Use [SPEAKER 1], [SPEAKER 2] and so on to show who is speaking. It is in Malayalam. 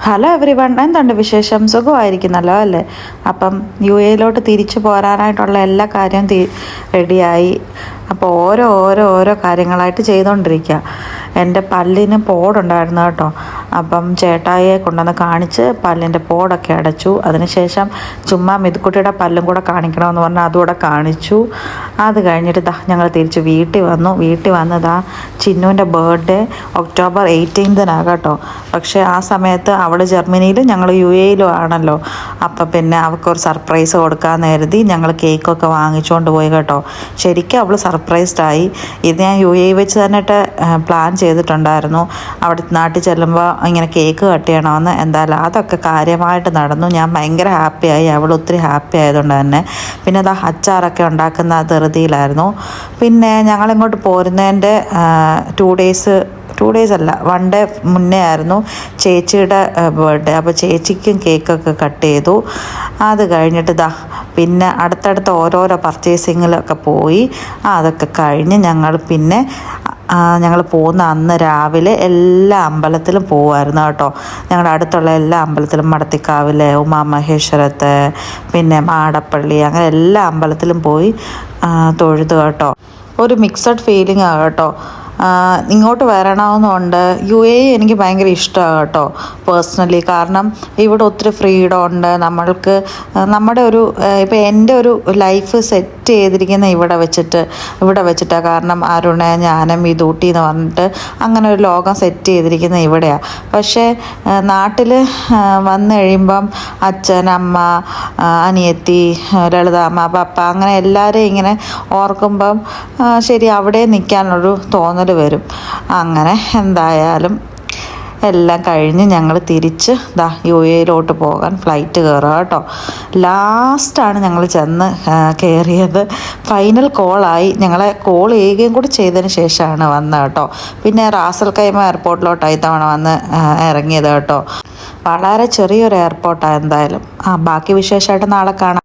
[SPEAKER 1] ഹലോ എവരി വൺ, എന്തുണ്ട് വിശേഷം? സുഖമായിരിക്കുന്നല്ലോ അല്ലേ? അപ്പം UAE തിരിച്ചു പോരാനായിട്ടുള്ള എല്ലാ കാര്യവും റെഡിയായി. അപ്പോൾ ഓരോ കാര്യങ്ങളായിട്ട് ചെയ്തുകൊണ്ടിരിക്കുക. എൻ്റെ പല്ലിന് പോടുണ്ടായിരുന്നു കേട്ടോ. അപ്പം ചേട്ടായിയെ കൊണ്ടുവന്ന് കാണിച്ച് പല്ലിൻ്റെ പോടൊക്കെ അടച്ചു. അതിനുശേഷം ചുമ്മാ മിതുക്കുട്ടിയുടെ പല്ലും കൂടെ കാണിക്കണമെന്ന് പറഞ്ഞാൽ അതുകൂടെ കാണിച്ചു. അത് കഴിഞ്ഞിട്ട് ഞങ്ങൾ തിരിച്ച് വീട്ടിൽ വന്നതാ ചിന്നുവിൻ്റെ ബർത്ത്ഡേ ഒക്ടോബർ 18 കേട്ടോ. പക്ഷേ ആ സമയത്ത് അവൾ ജർമ്മനിയിലും ഞങ്ങൾ UAE ആണല്ലോ. അപ്പം പിന്നെ അവൾക്കൊരു സർപ്രൈസ് കൊടുക്കാമെന്ന് കരുതി ഞങ്ങൾ കേക്കൊക്കെ വാങ്ങിച്ചുകൊണ്ട് പോയി കേട്ടോ. ശരിക്കും അവൾ സർപ്രൈസ്ഡായി. ഇത് ഞാൻ UAE വെച്ച് തന്നെയിട്ട് പ്ലാൻ ചെയ്തിട്ടുണ്ടായിരുന്നു. അവിടെ നാട്ടിൽ ചെല്ലുമ്പോൾ ഇങ്ങനെ കേക്ക് കട്ട് ചെയ്യണമെന്ന്. എന്തായാലും അതൊക്കെ കാര്യമായിട്ട് നടന്നു. ഞാൻ ഭയങ്കര ഹാപ്പിയായി, അവൾ ഒത്തിരി ഹാപ്പി ആയതുകൊണ്ട് തന്നെ. പിന്നെ അച്ചാറൊക്കെ ഉണ്ടാക്കുന്ന ധൃതിയിലായിരുന്നു. പിന്നെ ഞങ്ങളിങ്ങോട്ട് പോരുന്നതിൻ്റെ 2 ഡേയ്സ് അല്ല 1 ഡേ മുന്നേ ആയിരുന്നു ചേച്ചിയുടെ ബർത്ത്ഡേ. അപ്പോൾ ചേച്ചിക്കും കേക്കൊക്കെ കട്ട് ചെയ്തു. അത് കഴിഞ്ഞിട്ട് പിന്നെ അടുത്തടുത്ത ഓരോരോ പർച്ചേസിങ്ങിലൊക്കെ പോയി. അതൊക്കെ കഴിഞ്ഞ് ഞങ്ങൾ പോകുന്ന അന്ന് രാവിലെ എല്ലാ അമ്പലത്തിലും പോകുമായിരുന്നു കേട്ടോ. ഞങ്ങളുടെ അടുത്തുള്ള എല്ലാ അമ്പലത്തിലും, മടത്തിക്കാവിൽ, ഉമാമഹേശ്വരത്ത്, പിന്നെ മാടപ്പള്ളി, അങ്ങനെ എല്ലാ അമ്പലത്തിലും പോയി തൊഴുതു കേട്ടോ. ഒരു മിക്സഡ് ഫീലിംഗ് കേട്ടോ. ഇങ്ങോട്ട് വരണമെന്നുണ്ട്. UAE എനിക്ക് ഭയങ്കര ഇഷ്ടമാണ് കേട്ടോ പേഴ്സണലി. കാരണം ഇവിടെ ഒത്തിരി ഫ്രീഡം ഉണ്ട്. നമ്മൾക്ക് നമ്മുടെ ഇപ്പോൾ എൻ്റെ ഒരു ലൈഫ് സെറ്റ് ചെയ്തിരിക്കുന്ന ഇവിടെ വെച്ചിട്ടാണ്. കാരണം അരുണ്, ഞാനും വിദൂട്ടി എന്ന് പറഞ്ഞിട്ട് അങ്ങനെ ഒരു ലോകം സെറ്റ് ചെയ്തിരിക്കുന്ന ഇവിടെയാണ്. പക്ഷേ നാട്ടിൽ വന്നു കഴിയുമ്പം അച്ഛൻ, അമ്മ, അനിയത്തി, ലളിതാമ്മ, പപ്പ, അങ്ങനെ എല്ലാവരെയും ഇങ്ങനെ ഓർക്കുമ്പം ശരി അവിടെ നിൽക്കാനൊരു തോന്നൽ വരും. അങ്ങനെ എന്തായാലും എല്ലാം കഴിഞ്ഞ് ഞങ്ങൾ തിരിച്ച് UAE പോകാൻ ഫ്ലൈറ്റ് കയറുക കേട്ടോ. ലാസ്റ്റാണ് ഞങ്ങൾ ചെന്ന് കയറിയത്. ഫൈനൽ കോളായി. ഞങ്ങളെ കോൾ ചെയ്യുകയും കൂടി ചെയ്തതിന് ശേഷമാണ് വന്നത് കേട്ടോ. പിന്നെ റാസൽ ഖൈമ എയർപോർട്ടിലോട്ടായി തവണ വന്ന് ഇറങ്ങിയത് കേട്ടോ. വളരെ ചെറിയൊരു എയർപോർട്ടാണ്. എന്തായാലും ബാക്കി വിശേഷമായിട്ട് നാളെ കാണാം.